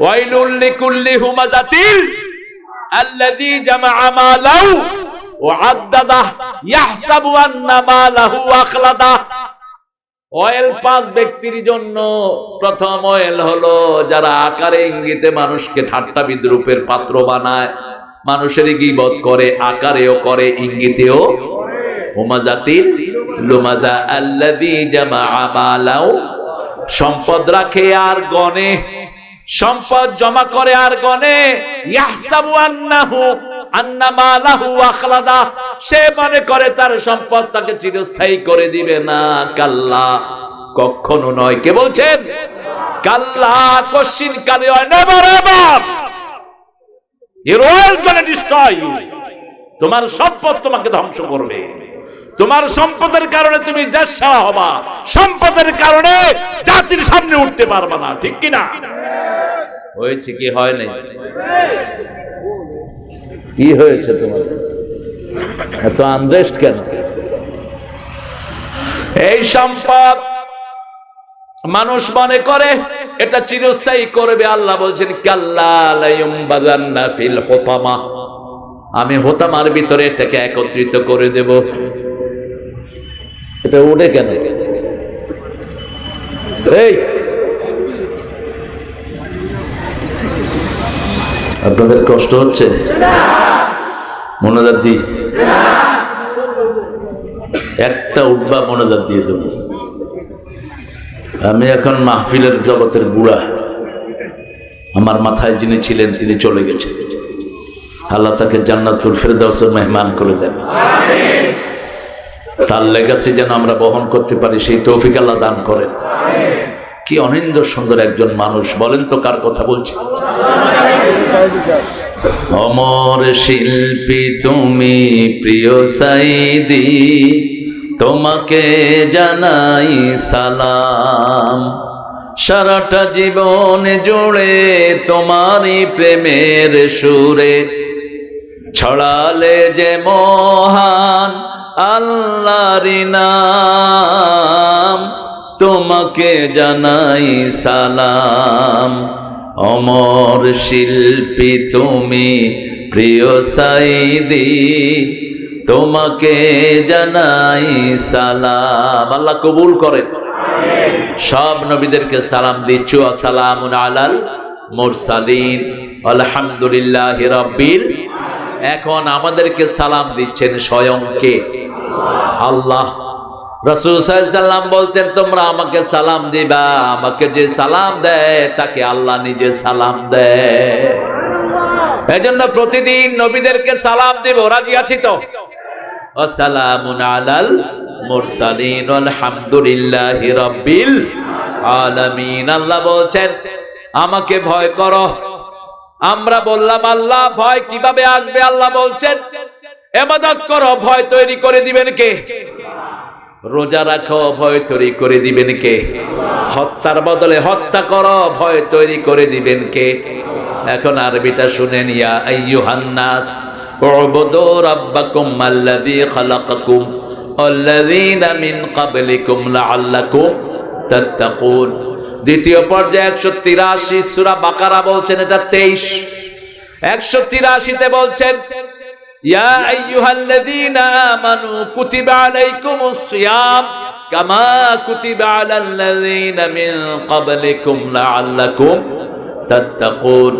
ওয়াইলুল লিকুল্লি হুমাযাতিল আল্লাযী জামাআ মালাহু ওয়া আদ্দাদাহু ইয়াহসাবু আন্না মালাহু আখলাদাহু। ওয়েল 5 ব্যক্তির জন্য। প্রথম ওয়েল হলো যারা আকারে ইঙ্গিতে মানুষকে ঠাট্টা বিদ্রুপের পাত্র বানায়, মানুষের গীবত করে, আকারেও করে, ইঙ্গিতেও। হুমাযাতিল লুমাযা আল্লাযী জামাআ মালাহু, সম্পদ রাখে আর গনে, সম্পদ জমা করে আর গনে। ইয়াহসাবু আন্না মালাহু আখলাদা, সে মনে করে তার সম্পদ তাকে চিরস্থায়ী করে দিবে না। কাল্লা, কখনো নয়। কে বলছেন? কাল্লা, কোশ্চিন কালে হয়, never ever. You will gonna destroy you. তোমার সম্পদ তোমাকে ধ্বংস করবে। তোমার সম্পদের কারণে তুমি দেশা হবা, সম্পদের কারণে জাতির সামনে উঠতে পারবা না। ঠিক কি না? হয়েছে কি হয় নাই? কি হয়েছে তোমার? এত আনরেস্ট কেন? এই সম্পদ মানুষ মনে করে এটা চিরস্থায়ী করবে। আল্লাহ বলছেন কাল্লা লা ইউমবাযান্না ফিল হুতামা, আমি হোতামার ভিতরে এটাকে একত্রিত করে দেব। এটা উঠে কেন? এই আপনাদের কষ্ট হচ্ছে? মনোজাত দি, একটা উঠবা মনোজাত দিয়ে দেব। আমি এখন মাহফিলের জগতের বুড়া, আমার মাথায় যিনি ছিলেন তিনি চলে গেছেন। আল্লাহ তাকে জান্নাতুল ফেরদাউসের মেহমান করে দেন। তার লেগাসি যেন আমরা বহন করতে পারি, সেই তৌফিক আল্লাহ দান করেন। কি অনিন্দ সুন্দর একজন মানুষ, বলেন তো কার কথা বলছি? অমর শিল্পী তুমি প্রিয় সাইদি, তোমাকে জানাই সালাম। সারাটা জীবন জুড়ে তোমারই প্রেমের সুরে ছড়ালে যে মহান আল্লাহর নাম, তোমাকে জানাই সালাম। অমর শিল্পী তুমি প্রিয় সাইদি, তোমাকে জানাই সালাম। আল্লাহ কবুল করেন। সব নবীদেরকে সালাম দিচ্ছি। আসসালামু আলাল মুরসালিন, আলহামদুলিল্লাহি রাব্বিল। এখন আমাদেরকে সালাম দিচ্ছেন স্বয়ং কে? আল্লাহ। রাসূল সাল্লাল্লাহু আলাইহি ওয়াসাল্লাম বলতেন তোমরা আমাকে সালাম দিবা, আমাকে যে সালাম দেয় তাকে আল্লাহ নিজে সালাম দেয়। এজন্য প্রতিদিন নবীদেরকে সালাম দেব। রাজি আছি তো? আসসালামু আলাল মুরসালিন, আলহামদুলিল্লাহি রাব্বিল আলামিন। আল্লাহ বলছেন আমাকে ভয় করো। আমরা বললাম আল্লাহ ভয় কিভাবে আসবে? আল্লাহ বলছেন ইবাদত করো, ভয় তৈরি করে দিবেন কে? রোজা রাখো, ভয় তৈরি করে দিবেন কে? হত্যার বদলে হত্যা করো, ভয় তৈরি করে দিবেন কে? এখন আরবিটা শুনেন। ইয়া আইয়ুহান নাস উবুদু রাব্বাকুম আল্লাযী খালাকাকুম ওয়াল্লাযীনা মিন ক্বাবলিকুম লাআল্লাকুম তাত্তাকুন। দ্বিতীয় পর্যায়ে 183 সূরা বাকারা বলছেন, এটা 23। 183 তে বলছেন ইয়া আইয়ুহাল্লাযীনা আমানু কুতিবা আলাইকুমুস সিয়াম কামা কুতিবা আলাল্লাযীনা মিন ক্বাবলিকুম লাআল্লাকুম তাত্তাকুন।